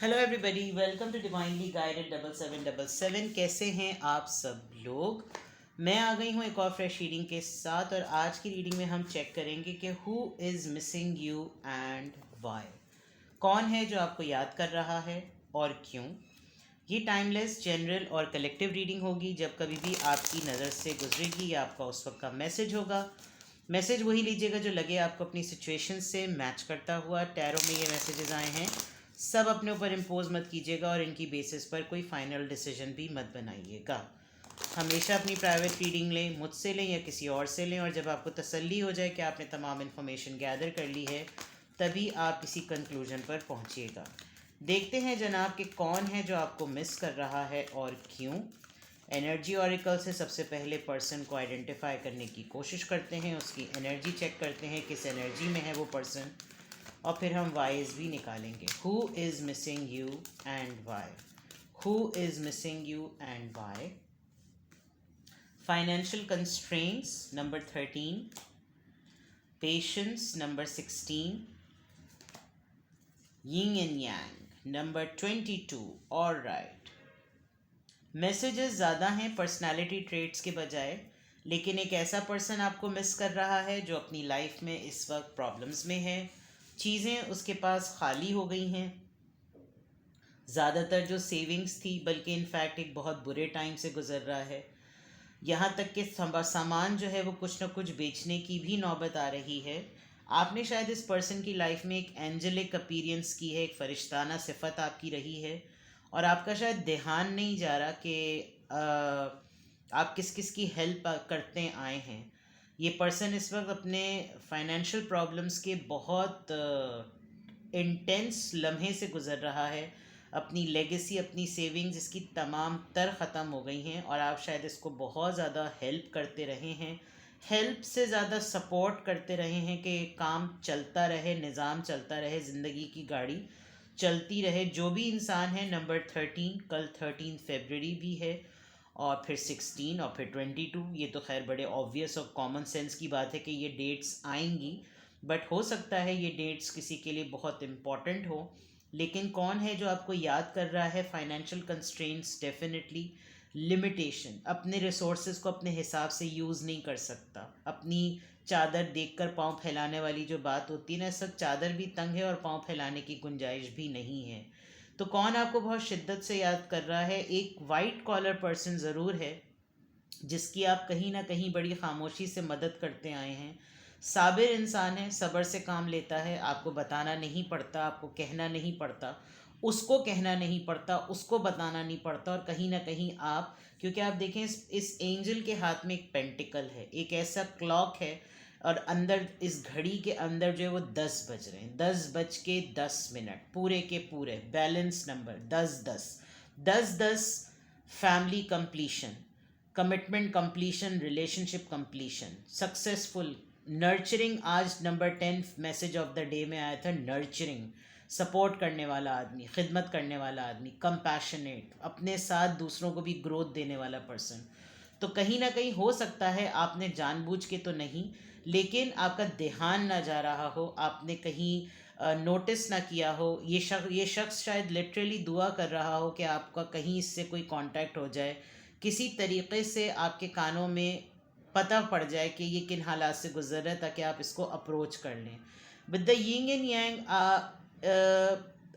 Hello everybody, welcome to divinely guided 7777। कैसे हैं आप सब लोग। मैं आ गई हूँ एक और फ्रेश रीडिंग के साथ, और आज की रीडिंग में हम चेक करेंगे कि who is missing you and Y. कौन है जो आपको याद कर रहा है और क्यों। ये टाइमलेस, जनरल और कलेक्टिव रीडिंग होगी। जब कभी भी आपकी नज़र से गुजरेगी, ये आपका उस वक्त का मैसेज होगा। मैसेज वही लीजिएगा जो लगे आपको अपनी सिचुएशन से मैच करता हुआ। टैरो में ये मैसेजेस आए हैं, सब अपने ऊपर इम्पोज मत कीजिएगा और इनकी बेसिस पर कोई फाइनल डिसीजन भी मत बनाइएगा। हमेशा अपनी प्राइवेट रीडिंग लें, मुझसे लें या किसी और से लें, और जब आपको तसल्ली हो जाए कि आपने तमाम इन्फॉर्मेशन गैदर कर ली है, तभी आप किसी कंक्लूजन पर पहुंचिएगा। देखते हैं जनाब कि कौन है जो आपको मिस कर रहा है और क्यों। एनर्जी ऑरिकल से सबसे पहले पर्सन को आइडेंटिफाई करने की कोशिश करते हैं, उसकी एनर्जी चेक करते हैं किस एनर्जी में है वो पर्सन, और फिर हम वाइज भी निकालेंगे। Who is missing you and why. Who is missing you and why. Financial constraints number 13, patience number 16, yin and yang number 22। All right, messages ज़्यादा हैं पर्सनालिटी ट्रेट्स के बजाय, लेकिन एक ऐसा पर्सन आपको मिस कर रहा है जो अपनी लाइफ में इस वक्त प्रॉब्लम्स में है। चीज़ें उसके पास खाली हो गई हैं। ज़्यादातर जो सेविंग्स थी, बल्कि इनफैक्ट एक बहुत बुरे टाइम से गुज़र रहा है। यहाँ तक कि सामान जो है वो कुछ ना कुछ बेचने की भी नौबत आ रही है। आपने शायद इस पर्सन की लाइफ में एक एंजेलिक अपीयरेंस की है, एक फरिश्ताना सिफत आपकी रही है, और आपका शायद ध्यान नहीं जा रहा कि आप किस किस की हेल्प करते आए हैं। ये पर्सन इस वक्त अपने फाइनेंशियल प्रॉब्लम्स के बहुत इंटेंस लम्हे से गुज़र रहा है। अपनी लेगेसी, अपनी सेविंग्स इसकी तमाम तर ख़त्म हो गई हैं, और आप शायद इसको बहुत ज़्यादा हेल्प करते रहे हैं। हेल्प से ज़्यादा सपोर्ट करते रहे हैं कि काम चलता रहे, निज़ाम चलता रहे, ज़िंदगी की गाड़ी चलती रहे। जो भी इंसान है, नंबर 13, कल 13 फरवरी भी है, और फिर 16, और फिर 22। ये तो खैर बड़े ऑब्वियस और कॉमन सेंस की बात है कि ये डेट्स आएंगी, बट हो सकता है ये डेट्स किसी के लिए बहुत इम्पॉर्टेंट हो। लेकिन कौन है जो आपको याद कर रहा है। फाइनेंशियल कंस्ट्रेंट्स, डेफिनेटली लिमिटेशन, अपने रिसोर्सेज को अपने हिसाब से यूज़ नहीं कर सकता। अपनी चादर देखकर पाँव फैलाने वाली जो बात होती है ना, सब चादर भी तंग है और पाँव फैलाने की गुंजाइश भी नहीं है। तो कौन आपको बहुत शिद्दत से याद कर रहा है। एक वाइट कॉलर पर्सन ज़रूर है जिसकी आप कहीं ना कहीं बड़ी खामोशी से मदद करते आए हैं। साबिर इंसान है, सब्र से काम लेता है। आपको बताना नहीं पड़ता, आपको कहना नहीं पड़ता, उसको कहना नहीं पड़ता, उसको बताना नहीं पड़ता। और कहीं ना कहीं आप, क्योंकि आप देखें इस एंजल के हाथ में एक पेंटिकल है, एक ऐसा क्लॉक है, और अंदर इस घड़ी के अंदर जो है वो 10 बज रहे हैं, 10 बज के 10 मिनट, पूरे के पूरे balance number 10-10, 10-10। Family completion, commitment completion, relationship completion, successful, nurturing. आज number 10 message of the day में आया था, नर्चरिंग, सपोर्ट करने वाला आदमी, खिदमत करने वाला आदमी, कंपैशनेट, अपने साथ दूसरों को भी ग्रोथ देने वाला पर्सन। तो कहीं ना कहीं हो सकता है आपने जानबूझ के तो नहीं, लेकिन आपका ध्यान ना जा रहा हो, आपने कहीं नोटिस ना किया हो। ये शख्स शायद लिटरली दुआ कर रहा हो कि आपका कहीं इससे कोई कांटेक्ट हो जाए, किसी तरीक़े से आपके कानों में पता पड़ जाए कि ये किन हालात से गुजर रहा है, ताकि आप इसको अप्रोच कर लें। विद द यिंग एंड यांग,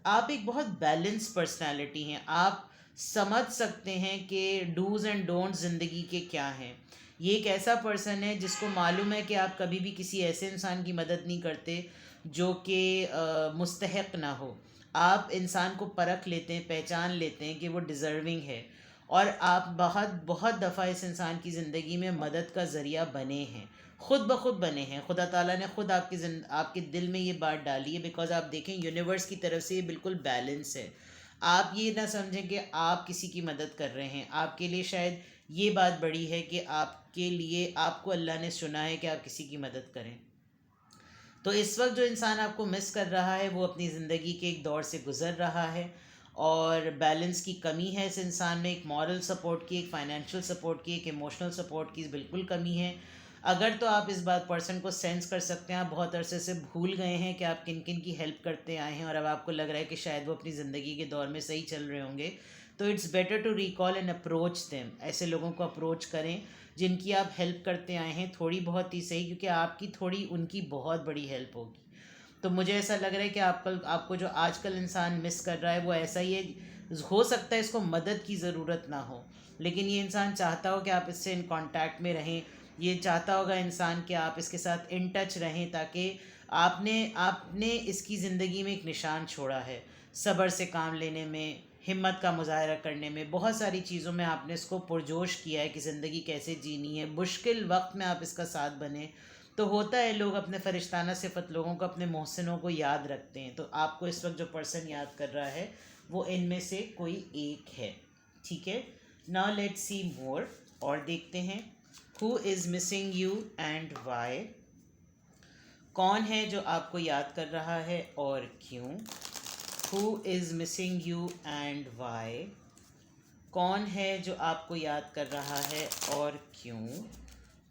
आप एक बहुत बैलेंस पर्सनालिटी हैं। आप समझ सकते हैं कि डूज़ एंड डोंट्स ज़िंदगी के क्या हैं। ये एक ऐसा पर्सन है जिसको मालूम है कि आप कभी भी किसी ऐसे इंसान की मदद नहीं करते जो कि मुस्तहक ना हो। आप इंसान को परख लेते हैं, पहचान लेते हैं कि वो डिज़र्विंग है, और आप बहुत बहुत दफ़ा इस इंसान की ज़िंदगी में मदद का ज़रिया बने हैं, खुद ब खुद बने हैं। खुदा ताला ने खुद आपके दिल में ये बात डाली है, बिकॉज आप देखें यूनिवर्स की तरफ से ये बिल्कुल बैलेंस है। आप ये ना समझें कि आप किसी की मदद कर रहे हैं। आपके लिए शायद ये बात बड़ी है कि आपके लिए, आपको अल्लाह ने चुना है कि आप किसी की मदद करें। तो इस वक्त जो इंसान आपको मिस कर रहा है वो अपनी ज़िंदगी के एक दौर से गुज़र रहा है, और बैलेंस की कमी है इस इंसान में। एक मॉरल सपोर्ट की, एक फाइनेंशियल सपोर्ट की, एक इमोशनल सपोर्ट की बिल्कुल कमी है। अगर तो आप इस बात पर्सन को सेंस कर सकते हैं, आप बहुत अरसे से भूल गए हैं कि आप किन किन की हेल्प करते आए हैं और अब आपको लग रहा है कि शायद वो अपनी ज़िंदगी के दौर में सही चल रहे होंगे, तो it's better to recall and approach them. ऐसे लोगों को अप्रोच करें जिनकी आप हेल्प करते आए हैं, थोड़ी बहुत ही सही, क्योंकि आपकी थोड़ी उनकी बहुत बड़ी हेल्प होगी। तो मुझे ऐसा लग रहा है कि आपको जो आजकल इंसान मिस कर रहा है वो ऐसा ही है। हो सकता है इसको मदद की ज़रूरत ना हो, लेकिन ये इंसान चाहता हो कि आप इससे इन कांटेक्ट में रहें। ये चाहता होगा इंसान कि आप इसके साथ इन टच रहें, ताकि आपने आपने इसकी ज़िंदगी में एक निशान छोड़ा है। सब्र से काम लेने में, हिम्मत का मुजाहरा करने में, बहुत सारी चीज़ों में आपने इसको पुरजोश किया है कि ज़िंदगी कैसे जीनी है। मुश्किल वक्त में आप इसका साथ बने। तो होता है लोग अपने फरिश्ताना सिफत लोगों को, अपने मोहसिनों को याद रखते हैं। तो आपको इस वक्त जो पर्सन याद कर रहा है वो इनमें से कोई एक है। ठीक है, नाउ लेट्स सी मोर, और देखते हैं who is missing you and Y. कौन है जो आपको याद कर रहा है और क्यों? Who is missing you and Y. कौन है जो आपको याद कर रहा है और क्यों?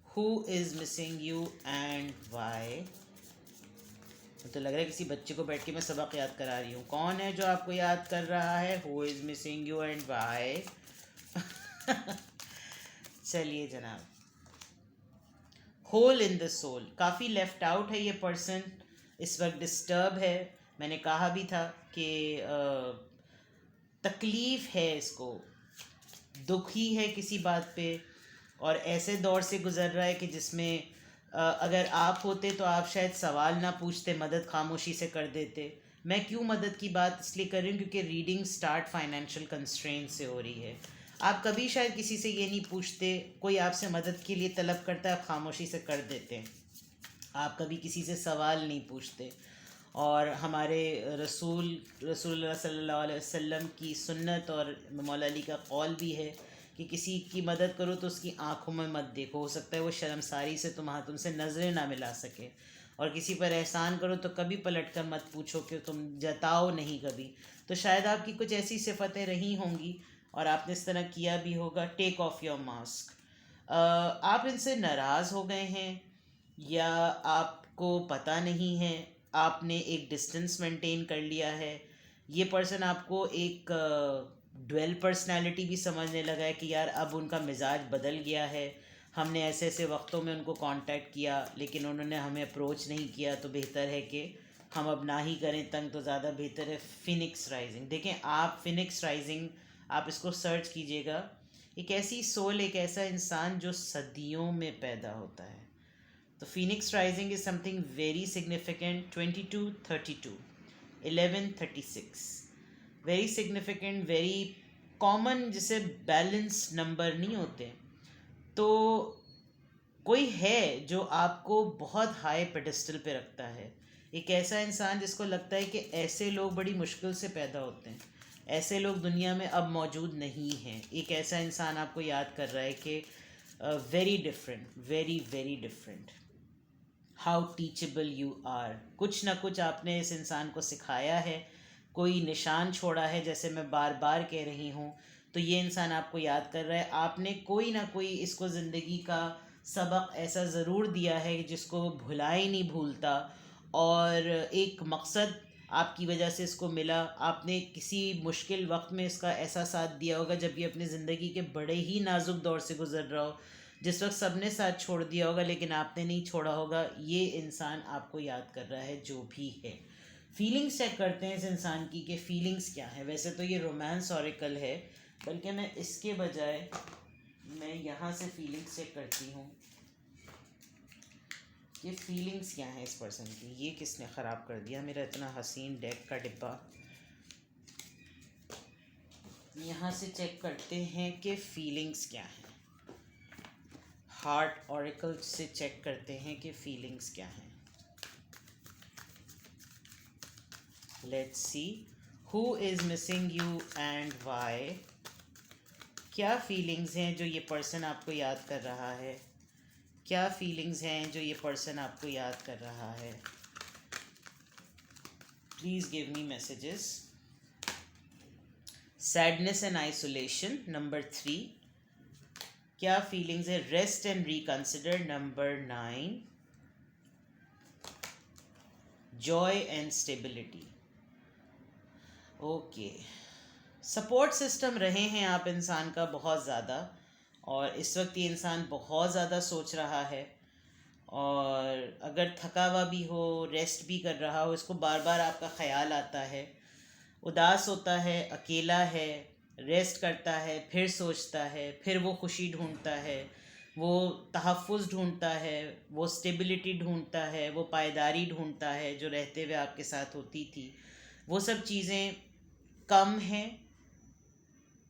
Who is missing you and why. तो लग रहा है किसी बच्चे को बैठ के मैं सबक याद करा रही हूँ। कौन है जो आपको याद कर रहा है? Who is missing you and why. चलिए जनाब, होल इन द सोल, काफ़ी लेफ्ट आउट है ये पर्सन, इस वक्त डिस्टर्ब है। मैंने कहा भी था कि तकलीफ़ है इसको, दुखी है किसी बात पे, और ऐसे दौर से गुज़र रहा है कि जिसमें अगर आप होते तो आप शायद सवाल ना पूछते, मदद खामोशी से कर देते। मैं क्यों मदद की बात इसलिए कर रही हूँ क्योंकि रीडिंग स्टार्ट फाइनेंशियल कंस्ट्रेंट से हो रही है। आप कभी शायद किसी से ये नहीं पूछते, कोई आपसे मदद के लिए तलब करता है, आप खामोशी से कर देते हैं। आप कभी किसी से सवाल नहीं पूछते। और हमारे रसूल सल्लल्लाहु अलैहि वसल्लम की सुन्नत और मौला अली का कौल भी है कि किसी की मदद करो तो उसकी आंखों में मत देखो, हो सकता है वो शर्मसारी से तुमसे नज़रें ना मिला सके। और किसी पर एहसान करो तो कभी पलट कर मत पूछो कि तुम जताओ नहीं कभी। तो शायद आपकी कुछ ऐसी सिफतें रही होंगी और आपने इस तरह किया भी होगा। Take off your mask. आप इनसे नाराज़ हो गए हैं या आपको पता नहीं है, आपने एक डिस्टेंस मेंटेन कर लिया है। ये पर्सन आपको एक ड्वेल पर्सनालिटी भी समझने लगा है कि यार अब उनका मिजाज बदल गया है, हमने ऐसे ऐसे वक्तों में उनको कांटेक्ट किया लेकिन उन्होंने हमें अप्रोच नहीं किया, तो बेहतर है कि हम अब ना ही करें तंग, तो ज़्यादा बेहतर है। फिनिक्स राइजिंग देखें आप, फिनिक्स राइजिंग आप इसको सर्च कीजिएगा। एक ऐसी सोल, एक ऐसा इंसान जो सदियों में पैदा होता है। तो Phoenix rising is something very significant. 2232, 1136, very significant, very common, जिसे बैलेंस नंबर नहीं होते। तो कोई है जो आपको बहुत हाई पेडिस्टल पे रखता है। एक ऐसा इंसान जिसको लगता है कि ऐसे लोग बड़ी मुश्किल से पैदा होते हैं, ऐसे लोग दुनिया में अब मौजूद नहीं हैं। एक ऐसा इंसान आपको याद कर रहा है कि very different, very very different. How teachable you are. कुछ ना कुछ आपने इस इंसान को सिखाया है, कोई निशान छोड़ा है, जैसे मैं बार बार कह रही हूँ। तो ये इंसान आपको याद कर रहा है, आपने कोई ना कोई इसको ज़िंदगी का सबक ऐसा ज़रूर दिया है जिसको वो भुला ही नहीं भूलता। और एक मकसद आपकी वजह से इसको मिला। आपने किसी मुश्किल वक्त में इसका ऐसा साथ दिया होगा जब ये अपनी ज़िंदगी के बड़े ही नाजुक दौर से गुज़र रहा हो, जिस वक्त सबने साथ छोड़ दिया होगा लेकिन आपने नहीं छोड़ा होगा। ये इंसान आपको याद कर रहा है जो भी है। फीलिंग्स चेक करते हैं इस इंसान की कि फीलिंग्स क्या है। वैसे तो ये रोमांस ऑरिकल है, बल्कि मैं इसके बजाय मैं यहाँ से फीलिंग्स चेक करती हूँ। ये फीलिंग्स क्या हैं इस पर्सन की। ये किसने ख़राब कर दिया मेरा इतना हसीन डेक का डिब्बा। यहाँ से चेक करते हैं कि फीलिंग्स क्या हैं। हार्ट ऑरिकल से चेक करते हैं कि फीलिंग्स क्या हैं। Let's see who is missing you and why. क्या फीलिंग्स हैं जो ये पर्सन आपको याद कर रहा है? क्या फीलिंग्स हैं जो ये पर्सन आपको याद कर रहा है? Please give me messages. Sadness and isolation, number 3। क्या फीलिंग्स है? Rest and reconsider. Number 9, Joy and stability. Okay, support system रहे हैं आप इंसान का बहुत ज़्यादा, और इस वक्त ये इंसान बहुत ज़्यादा सोच रहा है, और अगर थका हुआ भी हो, रेस्ट भी कर रहा हो, इसको बार बार आपका ख्याल आता है, उदास होता है, अकेला है, रेस्ट करता है, फिर सोचता है, फिर वो खुशी ढूंढता है, वो तहफ़्फ़ुज़ ढूंढता है, वो स्टेबिलिटी ढूंढता है, वो पायदारी ढूंढता है जो रहते हुए आपके साथ होती थी। वो सब चीज़ें कम हैं,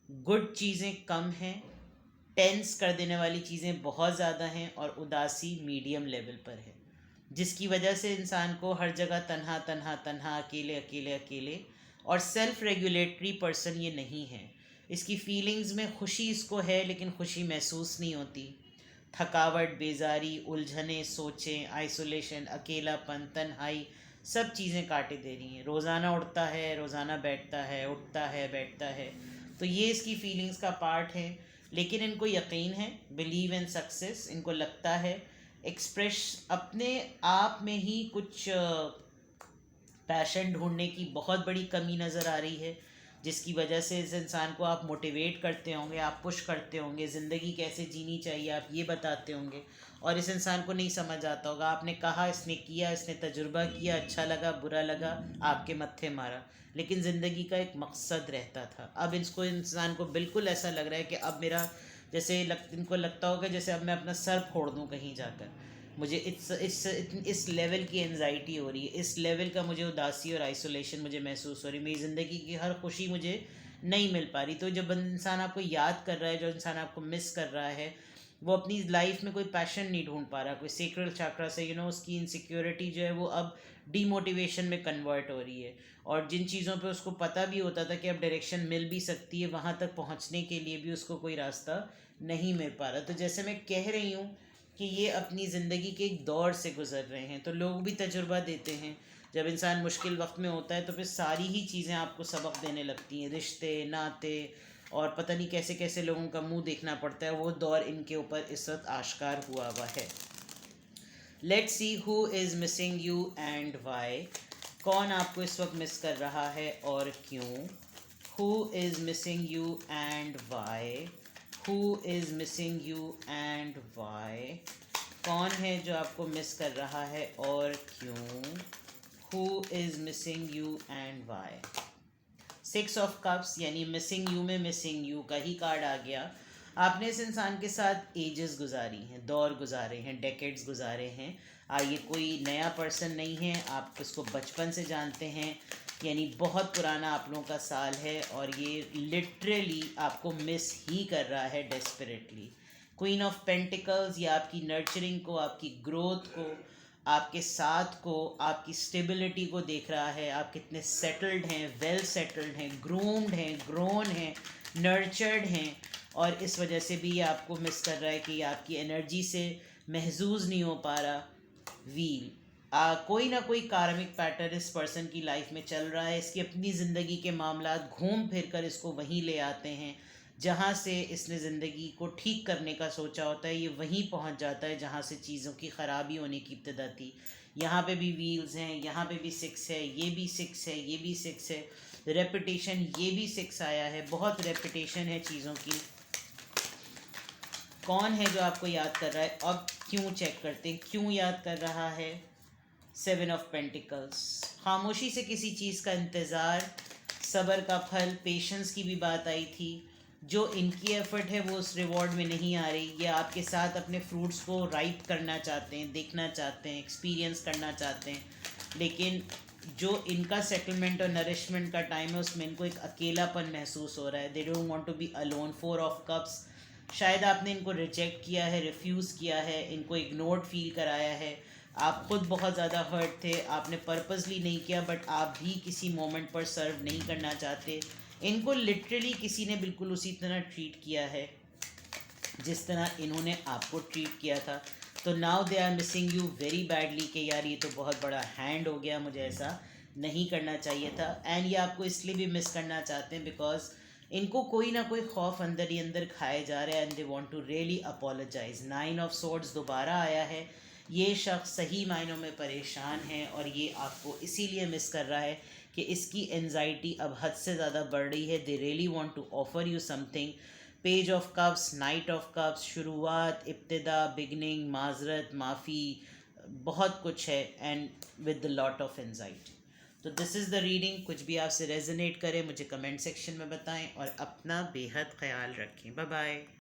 गुड चीज़ें कम हैं, टेंस कर देने वाली चीज़ें बहुत ज़्यादा हैं, और उदासी मीडियम लेवल पर है, जिसकी वजह से इंसान को हर जगह तन्हा तन्हा तन्हा, अकेले अकेले अकेले, और सेल्फ रेगुलेटरी पर्सन ये नहीं है। इसकी फीलिंग्स में खुशी इसको है, लेकिन खुशी महसूस नहीं होती। थकावट, बेजारी, उलझने, सोचें, आइसोलेशन, अकेलापन, तन्हाई, सब चीज़ें काटे दे रही हैं। रोज़ाना उठता है, रोज़ाना बैठता है, उठता है, बैठता है, तो ये इसकी फीलिंग्स का पार्ट है। लेकिन इनको यकीन है, बिलीव इन सक्सेस, इनको लगता है एक्सप्रेस अपने आप में ही कुछ पैशन ढूंढने की बहुत बड़ी कमी नज़र आ रही है, जिसकी वजह से इस इंसान को आप मोटिवेट करते होंगे, आप पुश करते होंगे, ज़िंदगी कैसे जीनी चाहिए आप ये बताते होंगे, और इस इंसान को नहीं समझ आता होगा। आपने कहा, इसने किया, इसने तजुर्बा किया, अच्छा लगा, बुरा लगा, आपके मत्थे मारा, लेकिन ज़िंदगी का एक मकसद रहता था। अब इसको, इंसान को बिल्कुल ऐसा लग रहा है कि अब मेरा, जैसे इनको लगता होगा जैसे अब मैं अपना सर फोड़ दूँ कहीं जाकर। मुझे इस लेवल की एनजाइटी हो रही है, इस लेवल का मुझे उदासी और आइसोलेशन मुझे महसूस हो रही है, मेरी ज़िंदगी की हर खुशी मुझे नहीं मिल पा रही। तो जब इंसान आपको याद कर रहा है, जो इंसान आपको मिस कर रहा है, वो अपनी लाइफ में कोई पैशन नहीं ढूंढ पा रहा, कोई सेक्रल चक्रा से उसकी इनसिक्योरिटी जो है वो अब डीमोटिवेशन में कन्वर्ट हो रही है। और जिन चीज़ों पे उसको पता भी होता था कि अब डायरेक्शन मिल भी सकती है, वहाँ तक पहुँचने के लिए भी उसको कोई रास्ता नहीं मिल पा रहा। तो जैसे मैं कह रही हूँ कि ये अपनी ज़िंदगी के एक दौर से गुज़र रहे हैं, तो लोग भी तजुर्बा देते हैं। जब इंसान मुश्किल वक्त में होता है तो फिर सारी ही चीज़ें आपको सबक देने लगती हैं, रिश्ते, नाते, और पता नहीं कैसे कैसे लोगों का मुंह देखना पड़ता है। वो दौर इनके ऊपर इस वक्त आश्कार हुआ हुआ है। Let's see who is missing you and Y. कौन आपको इस वक्त मिस कर रहा है और क्यों? Who is missing you and why? Who is missing you and Y? कौन है जो आपको मिस कर रहा है और क्यों? Who is missing you and why? 6 of cups, यानी मिसिंग यू में मिसिंग यू का ही कार्ड आ गया। आपने इस इंसान के साथ एजेस गुजारी हैं, दौर गुजारे हैं, डेकेड्स गुजारे हैं। ये कोई नया पर्सन नहीं है, आप इसको बचपन से जानते हैं, यानी बहुत पुराना आप लोगों का साल है, और ये लिटरली आपको मिस ही कर रहा है डेस्परेटली। क्वीन ऑफ पेंटिकल्स, ये आपकी नर्चरिंग को, आपकी ग्रोथ को, आपके साथ को, आपकी स्टेबिलिटी को देख रहा है। आप कितने सेटल्ड हैं, वेल सेटल्ड हैं, ग्रूम्ड हैं, ग्रोन हैं, नर्चर्ड हैं, और इस वजह से भी आपको मिस कर रहा है कि आपकी एनर्जी से महजूज नहीं हो पा रहा। व्हील, कोई ना कोई कार्मिक पैटर्न इस पर्सन की लाइफ में चल रहा है। इसकी अपनी ज़िंदगी के मामला घूम फिर कर इसको वहीं ले आते हैं जहाँ से इसने ज़िंदगी को ठीक करने का सोचा होता है। ये वहीं पहुँच जाता है जहाँ से चीज़ों की ख़राबी होने की इब्तदा थी। यहाँ पे भी व्हील्स हैं, यहाँ पे भी 6 है, ये भी 6 है, ये भी 6 है, रेपिटेशन, ये भी 6 आया है, बहुत रेपिटेशन है चीज़ों की। कौन है जो आपको याद कर रहा है? अब क्यों चेक करते हैं, क्यों याद कर रहा है? 7 ऑफ पेंटिकल्स, खामोशी से किसी चीज़ का इंतज़ार, सब्र का फल, पेशेंस की भी बात आई थी। जो इनकी एफर्ट है वो उस रिवॉर्ड में नहीं आ रही। ये आपके साथ अपने फ्रूट्स को राइप करना चाहते हैं, देखना चाहते हैं, एक्सपीरियंस करना चाहते हैं, लेकिन जो इनका सेटलमेंट और नरिशमेंट का टाइम है उसमें इनको एक अकेलापन महसूस हो रहा है। They don't want to be alone. 4 of cups, शायद आपने इनको रिजेक्ट किया है, रिफ्यूज़ किया है, इनको इग्नोर्ड फील कराया है। आप खुद बहुत ज़्यादा हर्ट थे, आपने पर्पसली नहीं किया, बट आप भी किसी मोमेंट पर सर्व नहीं करना चाहते। इनको लिटरली किसी ने बिल्कुल उसी तरह ट्रीट किया है जिस तरह इन्होंने आपको ट्रीट किया था। तो now they are missing you very badly कि यार ये तो बहुत बड़ा हैंड हो गया, मुझे ऐसा नहीं करना चाहिए था। एंड ये आपको इसलिए भी मिस करना चाहते हैं बिकॉज इनको कोई ना कोई खौफ अंदर ही अंदर खाए जा रहा है, and they want to really apologize. 9 of swords दोबारा आया है। ये शख्स सही मायनों में परेशान है और ये आपको इसीलिए मिस कर रहा है कि इसकी एनजाइटी अब हद से ज़्यादा बढ़ रही है। They really want to offer you something. Page of cups, knight of cups, शुरुआत, इब्तिदा, बिगनिंग, माजरत, माफ़ी, बहुत कुछ है, and with lot of anxiety. तो दिस इज़ द रीडिंग। कुछ भी आपसे रेजोनेट करे मुझे कमेंट सेक्शन में बताएं और अपना बेहद ख्याल रखें। Bye bye.